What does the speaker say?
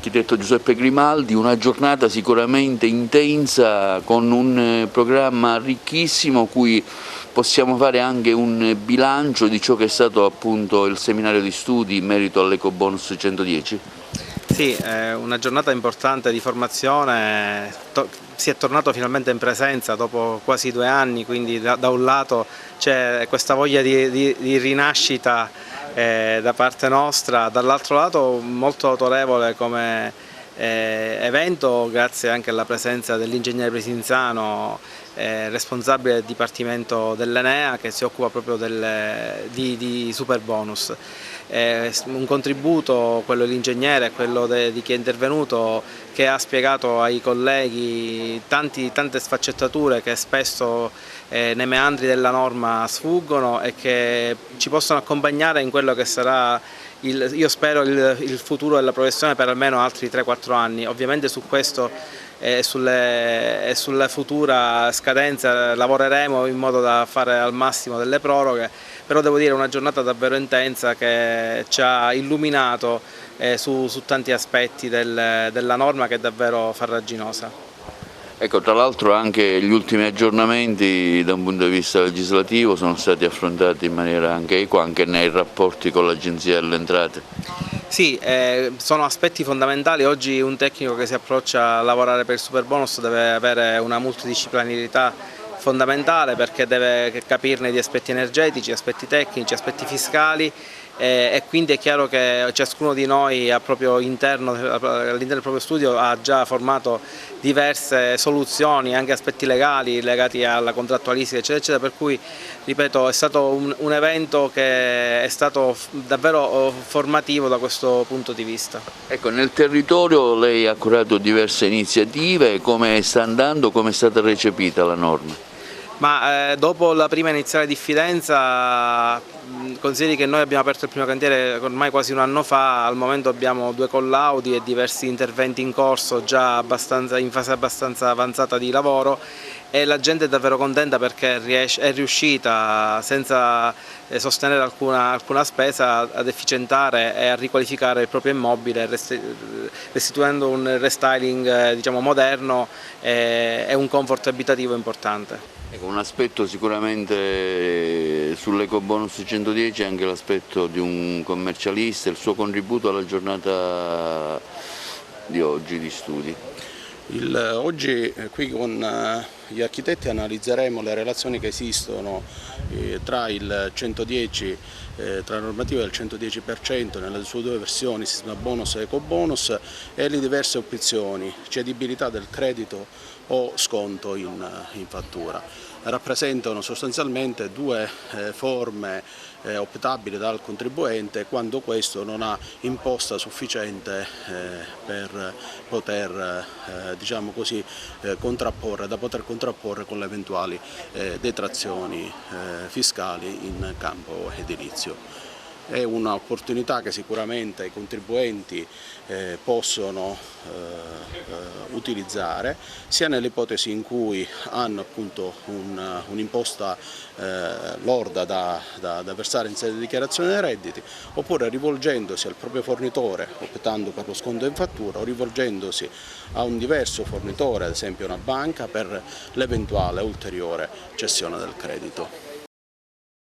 l'architetto Giuseppe Grimaldi, una giornata sicuramente intensa con un programma ricchissimo cui possiamo fare anche un bilancio di ciò che è stato appunto il seminario di studi in merito all'Ecobonus 110. Sì, è una giornata importante di formazione, si è tornato finalmente in presenza dopo quasi 2 anni, quindi da un lato c'è questa voglia di rinascita da parte nostra, dall'altro lato molto autorevole come evento, grazie anche alla presenza dell'ingegnere Presinsano, responsabile del Dipartimento dell'Enea, che si occupa proprio di Superbonus. Un contributo, quello dell'ingegnere, quello di chi è intervenuto, che ha spiegato ai colleghi tante sfaccettature che spesso nei meandri della norma sfuggono e che ci possono accompagnare in quello che sarà, io spero, il futuro della professione per almeno altri 3-4 anni. Ovviamente su questo e sulla futura scadenza lavoreremo in modo da fare al massimo delle proroghe, però devo dire una giornata davvero intensa che ci ha illuminato su tanti aspetti della norma, che è davvero farraginosa. Ecco, tra l'altro anche gli ultimi aggiornamenti da un punto di vista legislativo sono stati affrontati in maniera anche equa, anche nei rapporti con l'Agenzia delle Entrate. Sì, sono aspetti fondamentali. Oggi un tecnico che si approccia a lavorare per il Superbonus deve avere una multidisciplinarità fondamentale, perché deve capirne di aspetti energetici, aspetti tecnici, aspetti fiscali, e quindi è chiaro che ciascuno di noi all'interno del proprio studio ha già formato diverse soluzioni, anche aspetti legali legati alla contrattualistica eccetera eccetera, per cui ripeto è stato un evento che è stato davvero formativo da questo punto di vista. Ecco, nel territorio lei ha curato diverse iniziative, come sta andando, come è stata recepita la norma? Ma dopo la prima iniziale diffidenza, consideri che noi abbiamo aperto il primo cantiere ormai quasi 1 anno fa, al momento abbiamo 2 collaudi e diversi interventi in corso già in fase abbastanza avanzata di lavoro, e la gente è davvero contenta perché è riuscita, senza sostenere alcuna spesa, ad efficientare e a riqualificare il proprio immobile, restituendo un restyling diciamo, moderno e un comfort abitativo importante. Ecco, un aspetto sicuramente sull'Ecobonus 110 è anche l'aspetto di un commercialista, il suo contributo alla giornata di oggi di studi. Oggi qui con gli architetti analizzeremo le relazioni che esistono tra il 110, tra la normativa del 110% nelle sue 2 versioni, sistema bonus e ecobonus, e le diverse opzioni, cedibilità del credito o sconto in fattura. Rappresentano sostanzialmente 2 forme optabili dal contribuente quando questo non ha imposta sufficiente per poter diciamo così, da poter contrapporre con le eventuali detrazioni fiscali in campo edilizio. È un'opportunità che sicuramente i contribuenti possono utilizzare sia nell'ipotesi in cui hanno appunto un'imposta lorda da versare in sede di dichiarazione dei redditi, oppure rivolgendosi al proprio fornitore, optando per lo sconto in fattura, o rivolgendosi a un diverso fornitore, ad esempio una banca, per l'eventuale ulteriore cessione del credito.